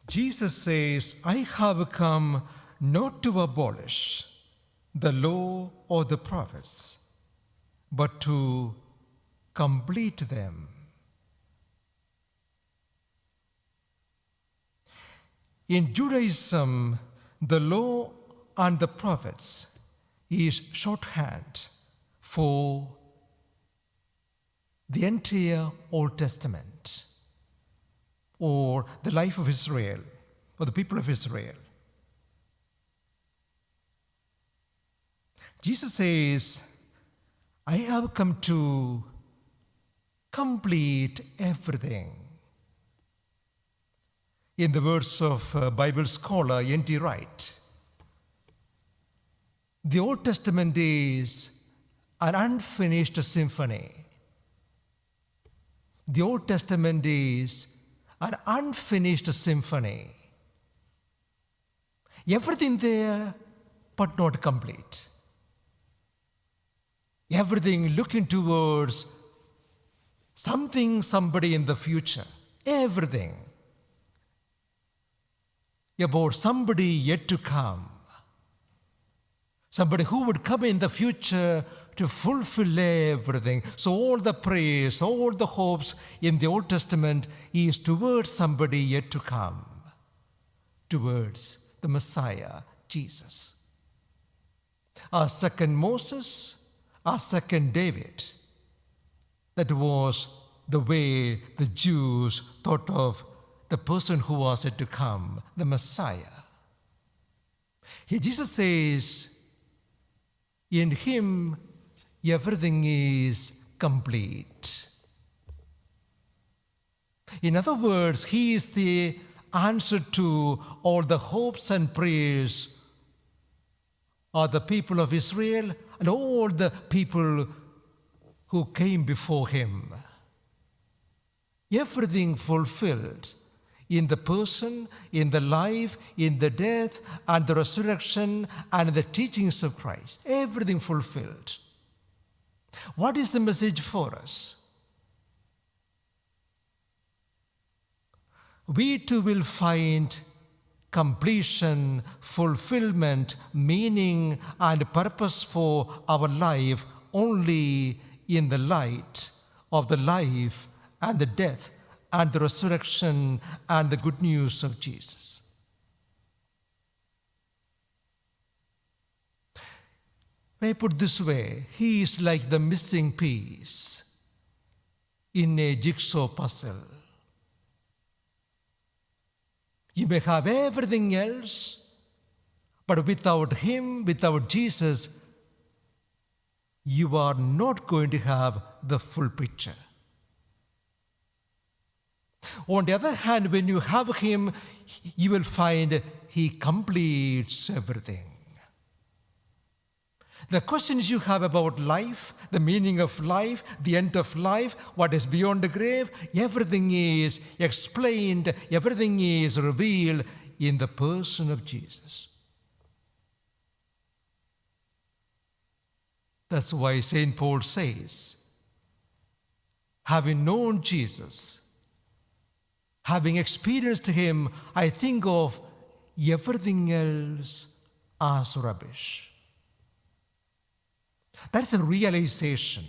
Jesus says, I have come not to abolish the law or the prophets, but to complete them. In Judaism, the law and the prophets is shorthand for the entire Old Testament, or the life of Israel, or the people of Israel. Jesus says, I have come to complete everything. In the words of Bible scholar N.T. Wright, the Old Testament is an unfinished symphony. The Old Testament is an unfinished symphony. Everything there, but not complete. Everything looking towards something, somebody in the future. Everything about somebody yet to come. Somebody who would come in the future to fulfill everything. So all the prayers, all the hopes in the Old Testament is towards somebody yet to come. Towards the Messiah, Jesus. Our second Moses, our second David. That was the way the Jews thought of the person who was yet to come, the Messiah. Here Jesus says, in him everything is complete. In other words, he is the answer to all the hopes and prayers of the people of Israel and all the people who came before him. Everything fulfilled in the person, in the life, in the death, and the resurrection, and the teachings of Christ. Everything fulfilled. What is the message for us? We too will find completion, fulfillment, meaning, and purpose for our life only in the light of the life and the death and the resurrection and the good news of Jesus. May I put this way, he is like the missing piece in a jigsaw puzzle. You may have everything else, but without him, without Jesus, you are not going to have the full picture. On the other hand, when you have him, you will find he completes everything. The questions you have about life, the meaning of life, the end of life, what is beyond the grave, everything is explained, everything is revealed in the person of Jesus. That's why St. Paul says, having known Jesus, having experienced him, I think of everything else as rubbish. That's a realization.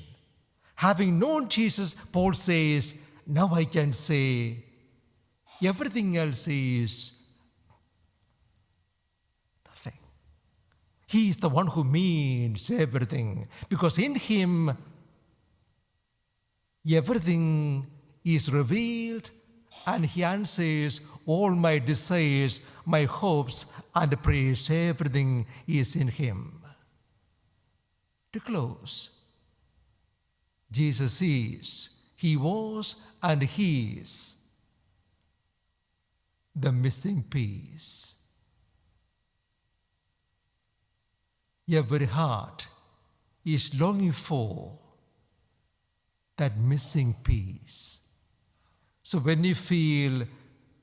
Having known Jesus, Paul says, now I can say everything else is nothing. He is the one who means everything, because in him everything is revealed, and he answers all my desires, my hopes, and prayers. Everything is in him. To close, Jesus is, he was, and he is the missing piece. Every heart is longing for that missing piece. So when you feel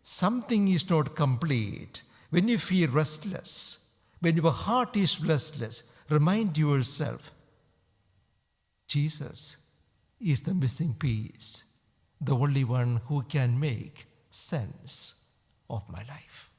something is not complete, when you feel restless, when your heart is restless, remind yourself, Jesus is the missing piece, the only one who can make sense of my life.